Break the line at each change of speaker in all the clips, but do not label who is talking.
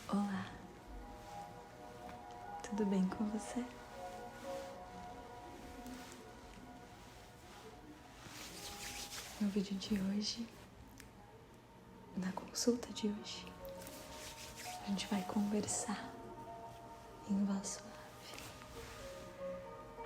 Olá, tudo bem com você? No vídeo de hoje, na consulta de hoje, a gente vai conversar em voz suave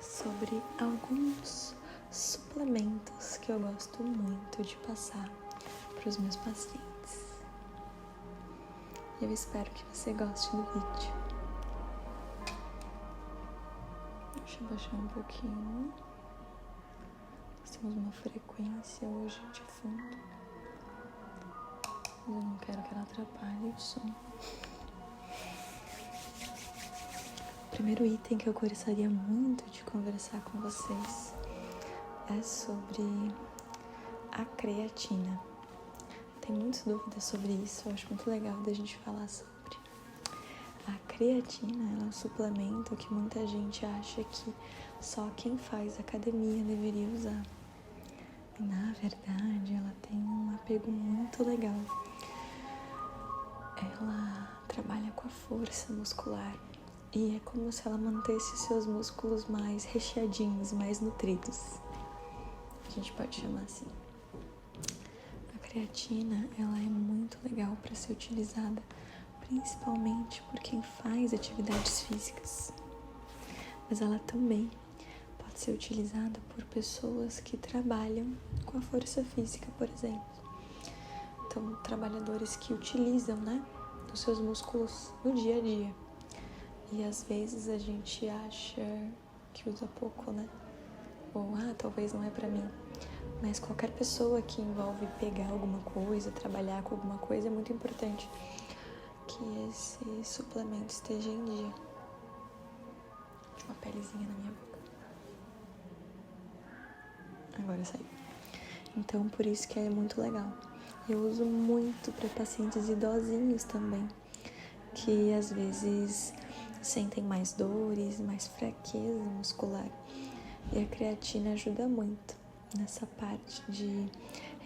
sobre alguns suplementos que eu gosto muito de passar para os meus pacientes. Eu espero que você goste do vídeo. Deixa eu baixar um pouquinho. Nós temos uma frequência hoje de fundo. Eu não quero que ela atrapalhe o som. O primeiro item que eu gostaria muito de conversar com vocês é sobre a creatina. Tem muitas dúvidas sobre isso, eu acho muito legal da gente falar sobre. A creatina ela é um suplemento que muita gente acha que só quem faz academia deveria usar. E na verdade ela tem um apego muito legal. Ela trabalha com a força muscular e é como se ela mantesse seus músculos mais recheadinhos, mais nutridos. A gente pode chamar assim. A creatina ela é muito legal para ser utilizada principalmente por quem faz atividades físicas. Mas ela também pode ser utilizada por pessoas que trabalham com a força física, por exemplo. Então, trabalhadores que utilizam, os seus músculos no dia a dia. E às vezes a gente acha que usa pouco, Ou, talvez não é pra mim. Mas qualquer pessoa que envolve pegar alguma coisa, trabalhar com alguma coisa, é muito importante que esse suplemento esteja em dia. Tinha uma pelezinha na minha boca. Agora saiu. Então, por isso que é muito legal. Eu uso muito para pacientes idosinhos também, que às vezes sentem mais dores, mais fraqueza muscular. E a creatina ajuda muito nessa parte de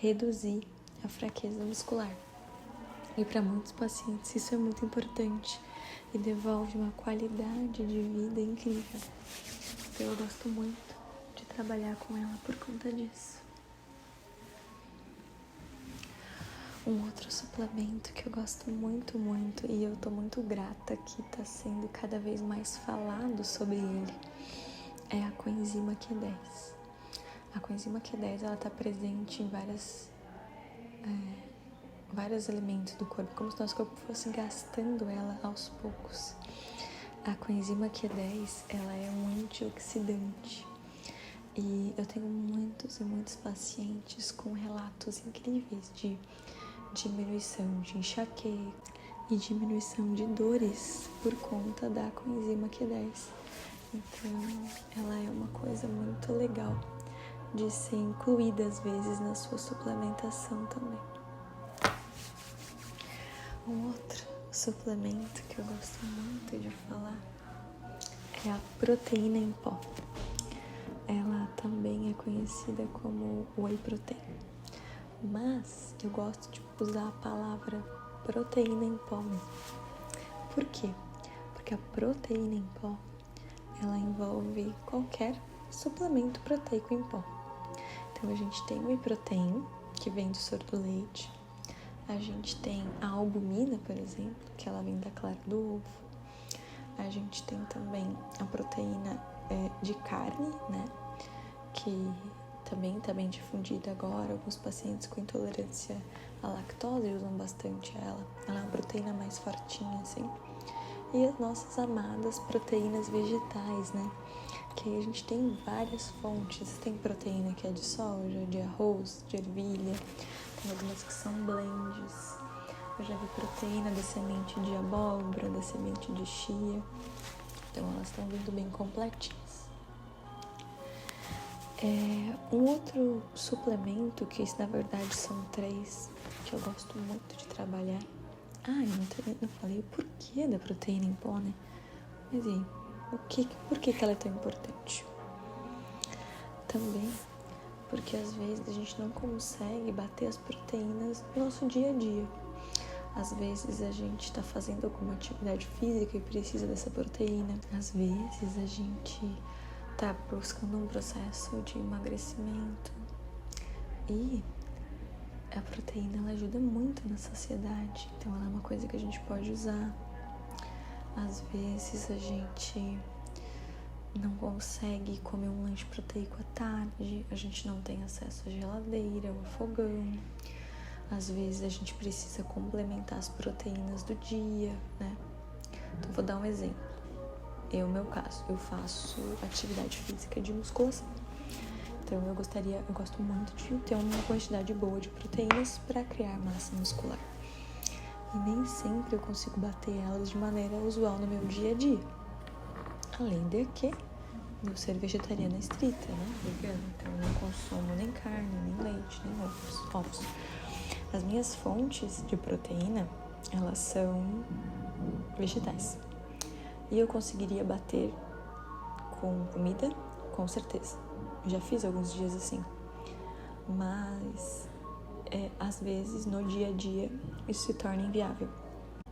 reduzir a fraqueza muscular. E para muitos pacientes isso é muito importante e devolve uma qualidade de vida incrível. Então eu gosto muito de trabalhar com ela por conta disso. Um outro suplemento que eu gosto muito, muito, e eu tô muito grata que tá sendo cada vez mais falado sobre ele, é a coenzima Q10. A coenzima Q10, ela tá presente em vários elementos do corpo, como se nosso corpo fosse gastando ela aos poucos. A coenzima Q10, ela é um antioxidante. E eu tenho muitos e muitos pacientes com relatos incríveis de diminuição de enxaqueca e diminuição de dores por conta da coenzima Q10. Então, ela é uma coisa muito legal de ser incluída às vezes na sua suplementação também. Um outro suplemento que eu gosto muito de falar é a proteína em pó. Ela também é conhecida como whey protein. Mas eu gosto de usar a palavra proteína em pó mesmo. Por quê? Porque a proteína em pó, ela envolve qualquer suplemento proteico em pó. Então a gente tem o whey protein, que vem do soro do leite. A gente tem a albumina, por exemplo, que ela vem da clara do ovo. A gente tem também a proteína de carne, que também está bem difundida agora. Alguns pacientes com intolerância à lactose usam bastante ela. Ela é uma proteína mais fortinha, assim. E as nossas amadas proteínas vegetais, Que aí a gente tem várias fontes. Tem proteína que é de soja, de arroz, de ervilha. Tem algumas que são blends. Eu já vi proteína da semente de abóbora, da semente de chia. Então elas estão vindo bem completinhas. Um outro suplemento, que na verdade são 3, que eu gosto muito de trabalhar. Eu não falei o porquê da proteína em pó, Mas e aí, por que ela é tão importante? Também porque às vezes a gente não consegue bater as proteínas no nosso dia a dia. Às vezes a gente está fazendo alguma atividade física e precisa dessa proteína. Às vezes a gente está buscando um processo de emagrecimento. E a proteína, ela ajuda muito na saciedade. Então ela é uma coisa que a gente pode usar. Às vezes a gente não consegue comer um lanche proteico à tarde, a gente não tem acesso à geladeira ou ao fogão. Às vezes a gente precisa complementar as proteínas do dia, né? Então vou dar um exemplo. No meu caso, eu faço atividade física de musculação. Então eu gosto muito de ter uma quantidade boa de proteínas para criar massa muscular. E nem sempre eu consigo bater elas de maneira usual no meu dia a dia. Além de que eu ser vegetariana estrita, né? Vegana. Então eu não consumo nem carne, nem leite, nem ovos. As minhas fontes de proteína, elas são vegetais. E eu conseguiria bater com comida, com certeza. Já fiz alguns dias assim. Mas, às vezes, no dia a dia, isso se torna inviável.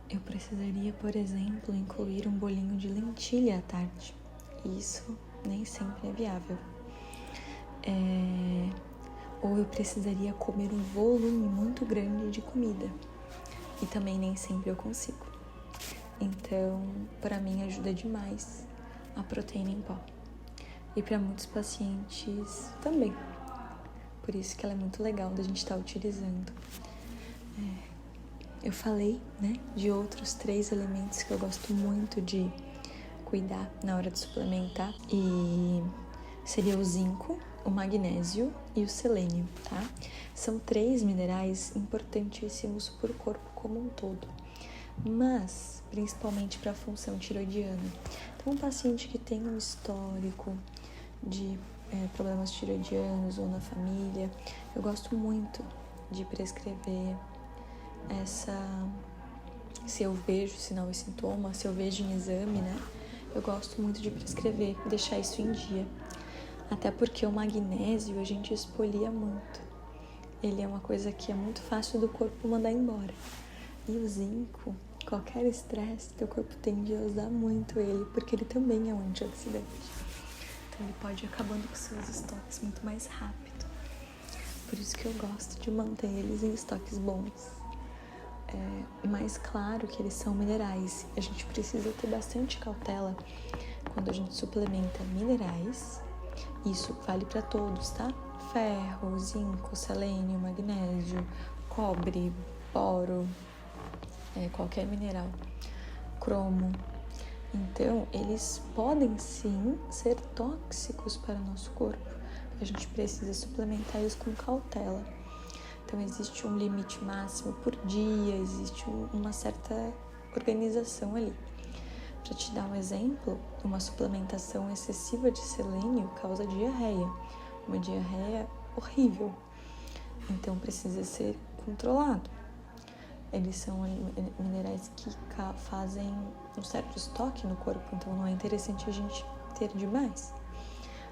Eu precisaria, por exemplo, incluir um bolinho de lentilha à tarde. Isso nem sempre é viável. Ou eu precisaria comer um volume muito grande de comida. E também nem sempre eu consigo. Então, para mim, ajuda demais a proteína em pó. E para muitos pacientes também. Por isso que ela é muito legal da gente estar utilizando. Eu falei, né, de outros 3 elementos que eu gosto muito de cuidar na hora de suplementar. E seria o zinco, o magnésio e o selênio, tá? São 3 minerais importantíssimos para o corpo como um todo, mas principalmente para a função tiroidiana. Então, um paciente que tem um histórico de problemas tiroidianos ou na família, eu gosto muito de prescrever se eu vejo sinal e sintoma, se eu vejo em exame, né? Eu gosto muito de prescrever, deixar isso em dia. Até porque o magnésio a gente expolia muito. Ele é uma coisa que é muito fácil do corpo mandar embora. E o zinco, qualquer estresse, teu corpo tende a usar muito ele, porque ele também é um antioxidante. Então ele pode ir acabando com seus estoques muito mais rápido. Por isso que eu gosto de manter eles em estoques bons. Mais claro que eles são minerais. A gente precisa ter bastante cautela quando a gente suplementa minerais. Isso vale para todos, tá? Ferro, zinco, selênio, magnésio, cobre, boro, qualquer mineral, cromo. Então, eles podem sim ser tóxicos para o nosso corpo. A gente precisa suplementar eles com cautela. Então, existe um limite máximo por dia, existe uma certa organização ali. Para te dar um exemplo, uma suplementação excessiva de selênio causa diarreia. Uma diarreia horrível. Então, precisa ser controlado. Eles são minerais que fazem um certo estoque no corpo, então não é interessante a gente ter demais.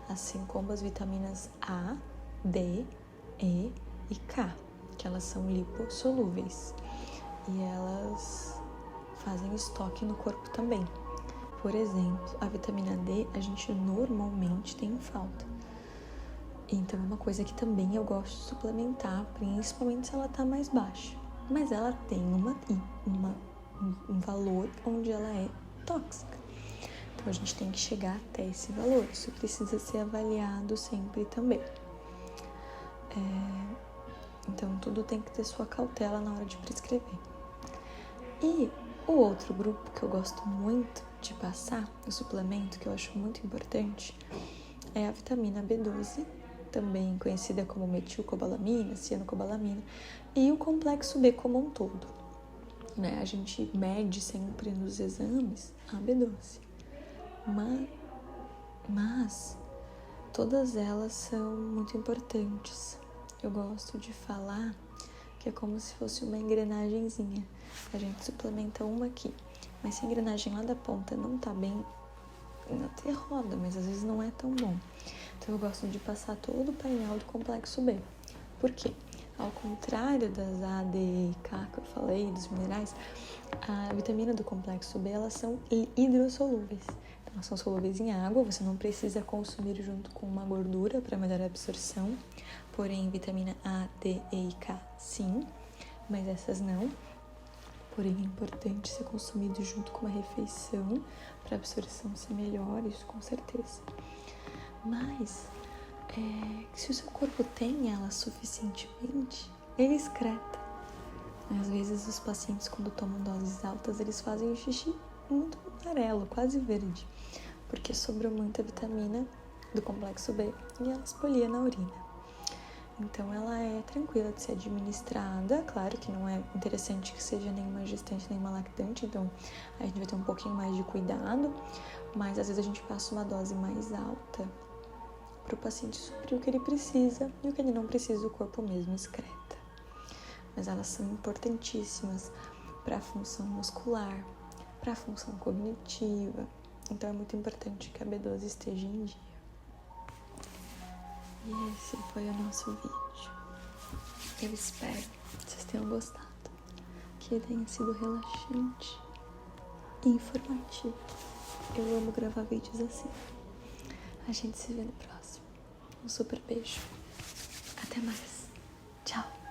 Assim como as vitaminas A, D, E e K, que elas são lipossolúveis e elas fazem estoque no corpo também. Por exemplo, a vitamina D a gente normalmente tem falta. Então é uma coisa que também eu gosto de suplementar, principalmente se ela está mais baixa. Mas ela tem um valor onde ela é tóxica. Então a gente tem que chegar até esse valor. Isso precisa ser avaliado sempre também. Então tudo tem que ter sua cautela na hora de prescrever. E o outro grupo que eu gosto muito de passar, o suplemento que eu acho muito importante, é a vitamina B12, também conhecida como metilcobalamina, cianocobalamina, e o complexo B como um todo. Né? A gente mede sempre nos exames a B12, mas todas elas são muito importantes. Eu gosto de falar que é como se fosse uma engrenagenzinha. A gente suplementa uma aqui, mas se a engrenagem lá da ponta não tá bem, até roda, mas às vezes não é tão bom. Então eu gosto de passar todo o painel do complexo B. Por quê? Ao contrário das A, D, E e K que eu falei, dos minerais, a vitamina do complexo B, elas são hidrossolúveis. Então, elas são solúveis em água, você não precisa consumir junto com uma gordura para melhorar a absorção. Porém, vitamina A, D, E e K, sim, mas essas não. Porém, é importante ser consumido junto com uma refeição para a absorção ser melhor, isso com certeza. Mas, se o seu corpo tem ela suficientemente, ele excreta. Às vezes, os pacientes, quando tomam doses altas, eles fazem o xixi muito amarelo, quase verde, porque sobrou muita vitamina do complexo B e ela expolia na urina. Então, ela é tranquila de ser administrada. Claro que não é interessante que seja nenhuma gestante, nenhuma lactante, então a gente vai ter um pouquinho mais de cuidado, mas às vezes a gente passa uma dose mais alta para o paciente suprir o que ele precisa e o que ele não precisa, o corpo mesmo excreta. Mas elas são importantíssimas para a função muscular, para a função cognitiva, então é muito importante que a B12 esteja em dia. E esse foi o nosso vídeo. Eu espero que vocês tenham gostado, que tenha sido relaxante e informativo. Eu amo gravar vídeos assim. A gente se vê no próximo. Um super beijo. Até mais. Tchau.